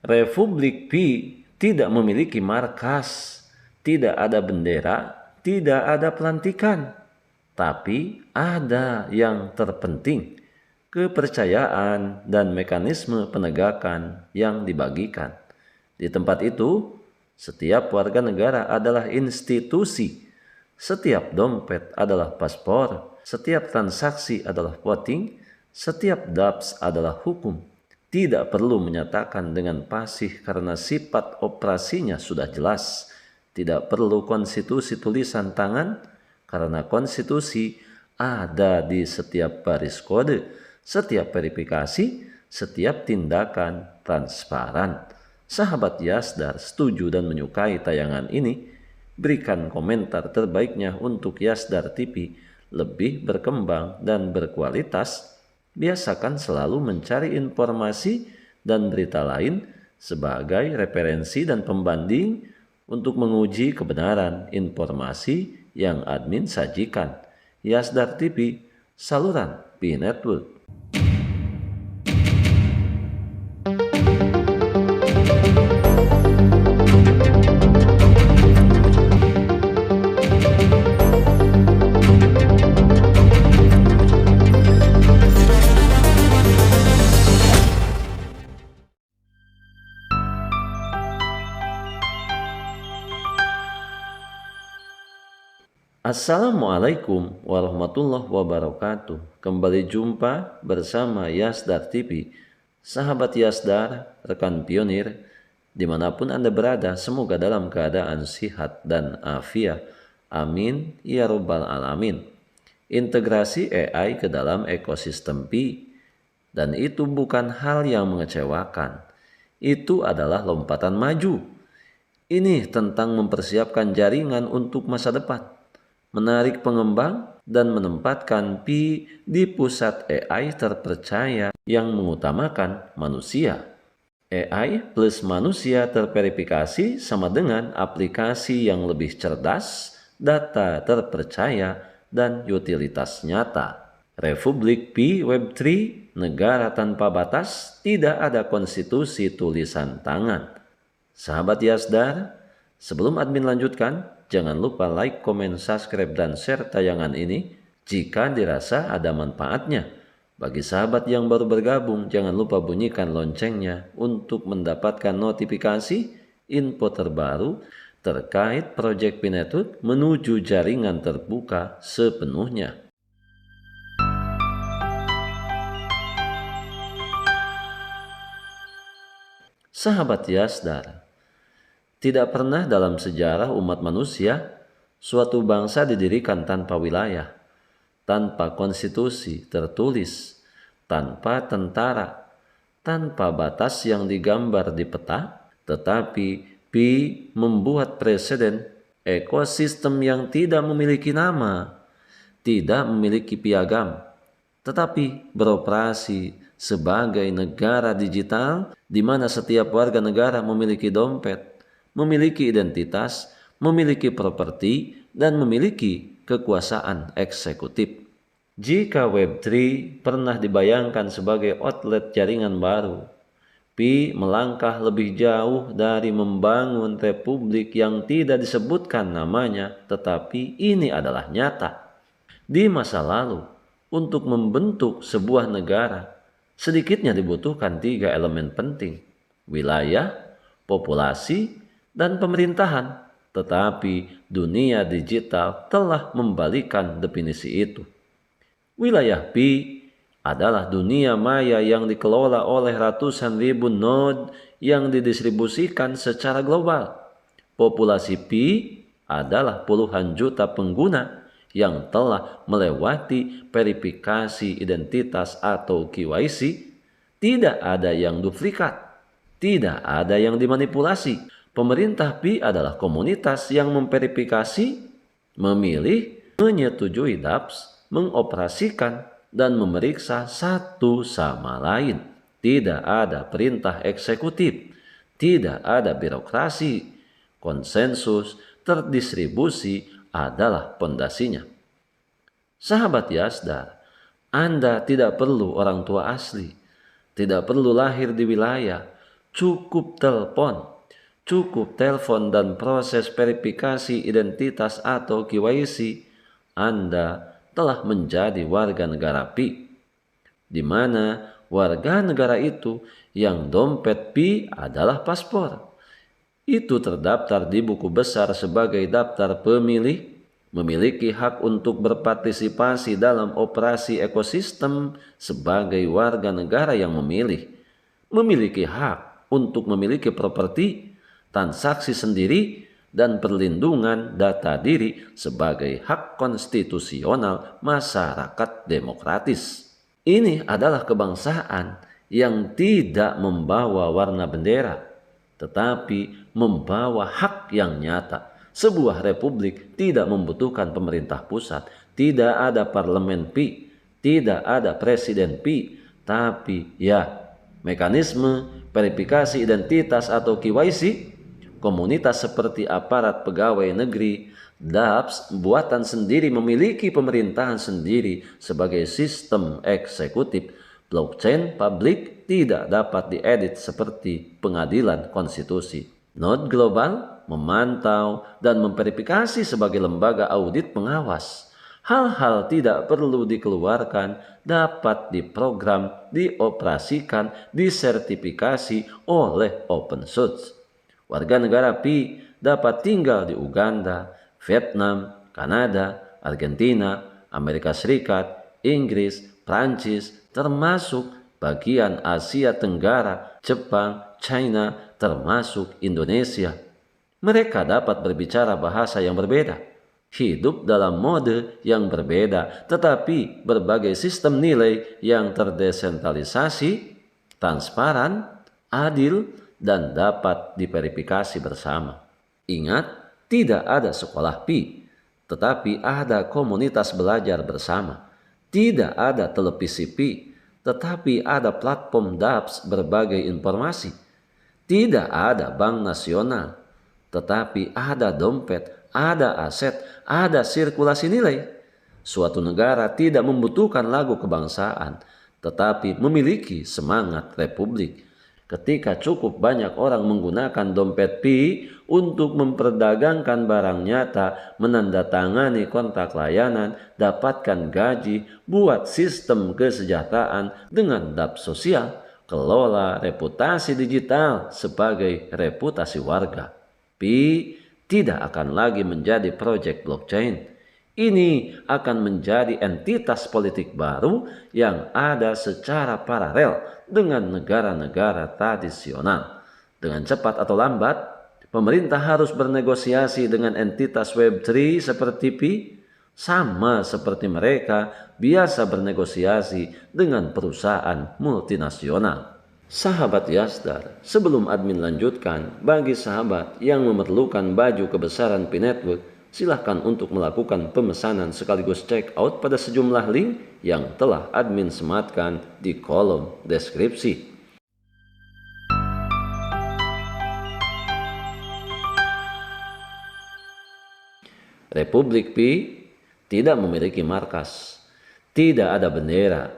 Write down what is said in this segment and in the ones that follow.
Republik Pi tidak memiliki markas, tidak ada bendera, tidak ada pelantikan. Tapi ada yang terpenting, kepercayaan dan mekanisme penegakan yang dibagikan. Di tempat itu, setiap warga negara adalah institusi, setiap dompet adalah paspor, setiap transaksi adalah voting, setiap DAPS adalah hukum. Tidak perlu menyatakan dengan fasih karena sifat operasinya sudah jelas. Tidak perlu konstitusi tulisan tangan karena konstitusi ada di setiap baris kode, setiap verifikasi, setiap tindakan transparan. Sahabat Yasdar setuju dan menyukai tayangan ini? Berikan komentar terbaiknya untuk Yasdar TV lebih berkembang dan berkualitas. Biasakan selalu mencari informasi dan berita lain sebagai referensi dan pembanding untuk menguji kebenaran informasi yang admin sajikan. Yasdar TV, saluran Pi Network. Assalamualaikum warahmatullahi wabarakatuh. Kembali jumpa bersama Yasdar TV. Sahabat Yasdar, rekan pionir, dimanapun Anda berada, semoga dalam keadaan sehat dan afiat. Amin ya robbal alamin. Integrasi AI ke dalam ekosistem Pi, dan itu bukan hal yang mengecewakan. Itu adalah lompatan maju. Ini tentang mempersiapkan jaringan untuk masa depan, menarik pengembang, dan menempatkan Pi di pusat AI terpercaya yang mengutamakan manusia. AI plus manusia terverifikasi sama dengan aplikasi yang lebih cerdas, data terpercaya, dan utilitas nyata. Republik Pi Web3, negara tanpa batas, tidak ada konstitusi tulisan tangan. Sahabat Yasdar, sebelum admin lanjutkan, jangan lupa like, komen, subscribe, dan share tayangan ini jika dirasa ada manfaatnya. Bagi sahabat yang baru bergabung, jangan lupa bunyikan loncengnya untuk mendapatkan notifikasi info terbaru terkait Project Pi Network menuju jaringan terbuka sepenuhnya. Sahabat Yasdar, tidak pernah dalam sejarah umat manusia suatu bangsa didirikan tanpa wilayah, tanpa konstitusi tertulis, tanpa tentara, tanpa batas yang digambar di peta. Tetapi Pi membuat presiden ekosistem yang tidak memiliki nama, tidak memiliki piagam, tetapi beroperasi sebagai negara digital di mana setiap warga negara memiliki dompet, memiliki identitas, memiliki properti, dan memiliki kekuasaan eksekutif. Jika Web3 pernah dibayangkan sebagai outlet jaringan baru, Pi melangkah lebih jauh dari membangun republik yang tidak disebutkan namanya, tetapi ini adalah nyata. Di masa lalu, untuk membentuk sebuah negara, sedikitnya dibutuhkan 3 elemen penting: wilayah, populasi, dan pemerintahan. Tetapi dunia digital telah membalikan definisi itu. Wilayah Pi adalah dunia maya yang dikelola oleh ratusan ribu node yang didistribusikan secara global. Populasi Pi adalah puluhan juta pengguna yang telah melewati verifikasi identitas atau KYC. Tidak ada yang duplikat, tidak ada yang dimanipulasi. Pemerintah Pi adalah komunitas yang memverifikasi, memilih, menyetujui DAPS, mengoperasikan, dan memeriksa satu sama lain. Tidak ada perintah eksekutif, tidak ada birokrasi. Konsensus terdistribusi adalah pondasinya. Sahabat Yasdar, Anda tidak perlu orang tua asli, tidak perlu lahir di wilayah, cukup telepon dan proses verifikasi identitas atau KYC, Anda telah menjadi warga negara PI, di mana warga negara itu yang dompet PI adalah paspor. Itu terdaftar di buku besar sebagai daftar pemilih, memiliki hak untuk berpartisipasi dalam operasi ekosistem sebagai warga negara yang memilih, memiliki hak untuk memiliki properti, transaksi sendiri, dan perlindungan data diri sebagai hak konstitusional masyarakat demokratis. Ini adalah kebangsaan yang tidak membawa warna bendera, tetapi membawa hak yang nyata. Sebuah republik tidak membutuhkan pemerintah pusat, tidak ada parlemen PI, tidak ada presiden PI, tapi mekanisme verifikasi identitas atau KYC, komunitas seperti aparat pegawai negeri, DAPS buatan sendiri memiliki pemerintahan sendiri sebagai sistem eksekutif. Blockchain publik tidak dapat diedit seperti pengadilan konstitusi. Node global memantau dan memverifikasi sebagai lembaga audit pengawas. Hal-hal tidak perlu dikeluarkan, dapat diprogram, dioperasikan, disertifikasi oleh open source. Warga negara PI dapat tinggal di Uganda, Vietnam, Kanada, Argentina, Amerika Serikat, Inggris, Prancis, termasuk bagian Asia Tenggara, Jepang, China, termasuk Indonesia. Mereka dapat berbicara bahasa yang berbeda, hidup dalam mode yang berbeda, tetapi berbagai sistem nilai yang terdesentralisasi, transparan, adil, dan dapat diverifikasi bersama. Ingat, tidak ada sekolah PI, tetapi ada komunitas belajar bersama. Tidak ada televisi PI, tetapi ada platform DAPS berbagai informasi. Tidak ada bank nasional, tetapi ada dompet, ada aset, ada sirkulasi nilai. Suatu negara tidak membutuhkan lagu kebangsaan, tetapi memiliki semangat republik. Ketika cukup banyak orang menggunakan dompet PI untuk memperdagangkan barang nyata, menandatangani kontrak layanan, dapatkan gaji, buat sistem kesejahteraan dengan DAP sosial, kelola reputasi digital sebagai reputasi warga. PI tidak akan lagi menjadi proyek blockchain. Ini akan menjadi entitas politik baru yang ada secara paralel dengan negara-negara tradisional. Dengan cepat atau lambat, pemerintah harus bernegosiasi dengan entitas Web3 seperti PI, sama seperti mereka biasa bernegosiasi dengan perusahaan multinasional. Sahabat Yasdar, sebelum admin lanjutkan, bagi sahabat yang memerlukan baju kebesaran Pi Network, silahkan untuk melakukan pemesanan sekaligus check out pada sejumlah link yang telah admin sematkan di kolom deskripsi. Republik Pi tidak memiliki markas, tidak ada bendera,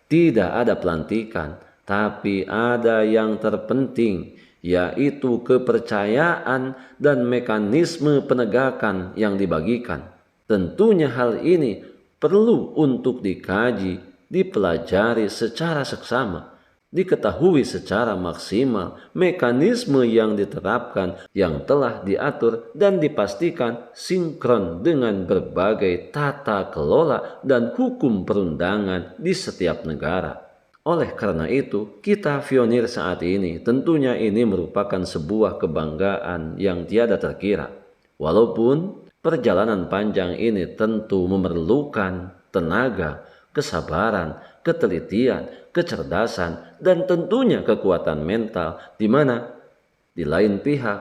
tidak ada pelantikan, tapi ada yang terpenting, yaitu kepercayaan dan mekanisme penegakan yang dibagikan. Tentunya hal ini perlu untuk dikaji, dipelajari secara seksama, diketahui secara maksimal mekanisme yang diterapkan yang telah diatur dan dipastikan sinkron dengan berbagai tata kelola dan hukum perundangan di setiap negara. Oleh karena itu, kita pionir saat ini, tentunya ini merupakan sebuah kebanggaan yang tiada terkira. Walaupun perjalanan panjang ini tentu memerlukan tenaga, kesabaran, ketelitian, kecerdasan, dan tentunya kekuatan mental, di mana di lain pihak,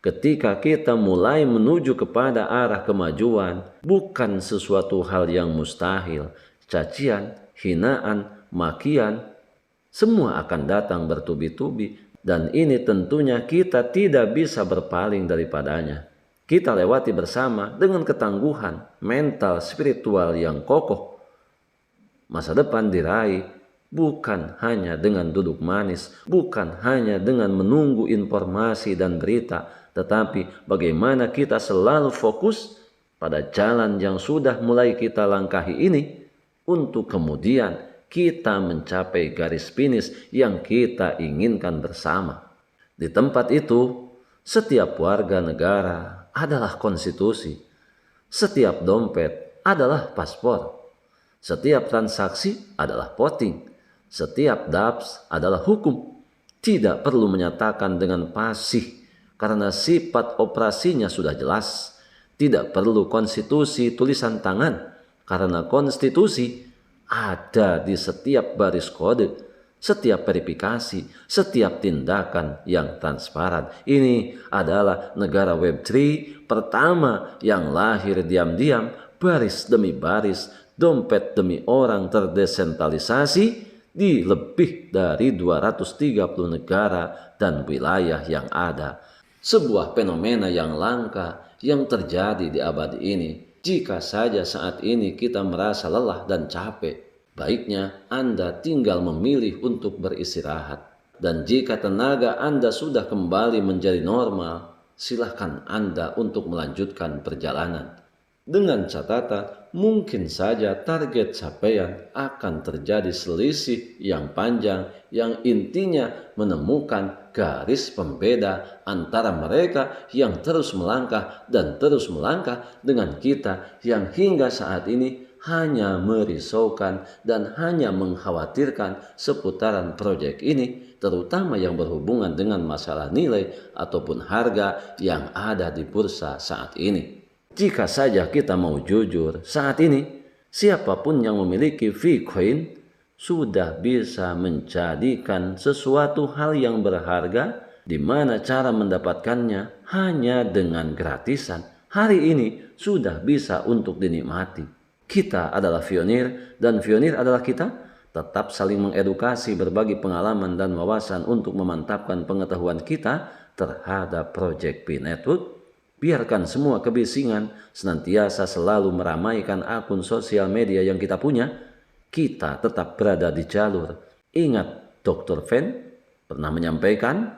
ketika kita mulai menuju kepada arah kemajuan, bukan sesuatu hal yang mustahil, cacian, hinaan, makian, semua akan datang bertubi-tubi, dan ini tentunya kita tidak bisa berpaling daripadanya. Kita lewati bersama dengan ketangguhan mental spiritual yang kokoh. Masa depan diraih bukan hanya dengan duduk manis, bukan hanya dengan menunggu informasi dan berita, tetapi bagaimana kita selalu fokus pada jalan yang sudah mulai kita langkahi ini untuk kemudian kita mencapai garis finish yang kita inginkan bersama. Di tempat itu, setiap warga negara adalah konstitusi, setiap dompet adalah paspor, setiap transaksi adalah voting, setiap DAPS adalah hukum. Tidak perlu menyatakan dengan fasih karena sifat operasinya sudah jelas. Tidak perlu konstitusi tulisan tangan karena konstitusi ada di setiap baris kode, setiap verifikasi, setiap tindakan yang transparan. Ini adalah negara Web3 pertama yang lahir diam-diam, baris demi baris, dompet demi orang terdesentralisasi di lebih dari 230 negara dan wilayah yang ada. Sebuah fenomena yang langka yang terjadi di abad ini. Jika saja saat ini kita merasa lelah dan capek, baiknya Anda tinggal memilih untuk beristirahat. Dan jika tenaga Anda sudah kembali menjadi normal, silakan Anda untuk melanjutkan perjalanan. Dengan catatan, mungkin saja target capaian akan terjadi selisih yang panjang yang intinya menemukan garis pembeda antara mereka yang terus melangkah dan terus melangkah dengan kita yang hingga saat ini hanya merisaukan dan hanya mengkhawatirkan seputaran proyek ini, terutama yang berhubungan dengan masalah nilai ataupun harga yang ada di bursa saat ini. Jika saja kita mau jujur, saat ini siapapun yang memiliki Bitcoin sudah bisa menjadikan sesuatu hal yang berharga, di mana cara mendapatkannya hanya dengan gratisan. Hari ini sudah bisa untuk dinikmati. Kita adalah pionir dan pionir adalah kita. Tetap saling mengedukasi, berbagi pengalaman dan wawasan untuk memantapkan pengetahuan kita terhadap Project Pi Network. Biarkan semua kebisingan senantiasa selalu meramaikan akun sosial media yang kita punya. Kita tetap berada di jalur. Ingat, Dr. Fen pernah menyampaikan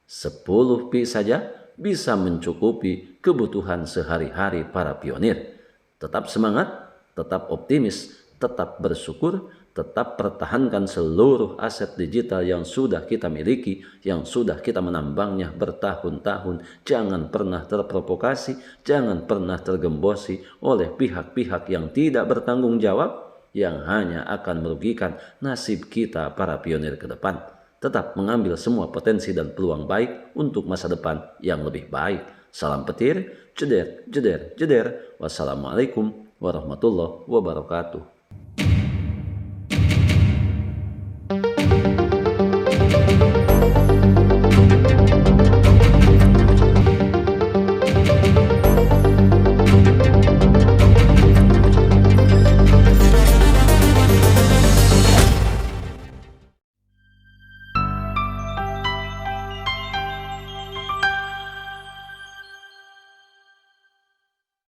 10 pi saja bisa mencukupi kebutuhan sehari-hari para pionir. Tetap semangat, tetap optimis, tetap bersyukur, tetap pertahankan seluruh aset digital yang sudah kita miliki, yang sudah kita menambangnya bertahun-tahun. Jangan pernah terprovokasi, jangan pernah tergembosi oleh pihak-pihak yang tidak bertanggung jawab, yang hanya akan merugikan nasib kita para pionir ke depan. Tetap mengambil semua potensi dan peluang baik untuk masa depan yang lebih baik. Salam petir, jeder, jeder, jeder. Wassalamualaikum warahmatullahi wabarakatuh.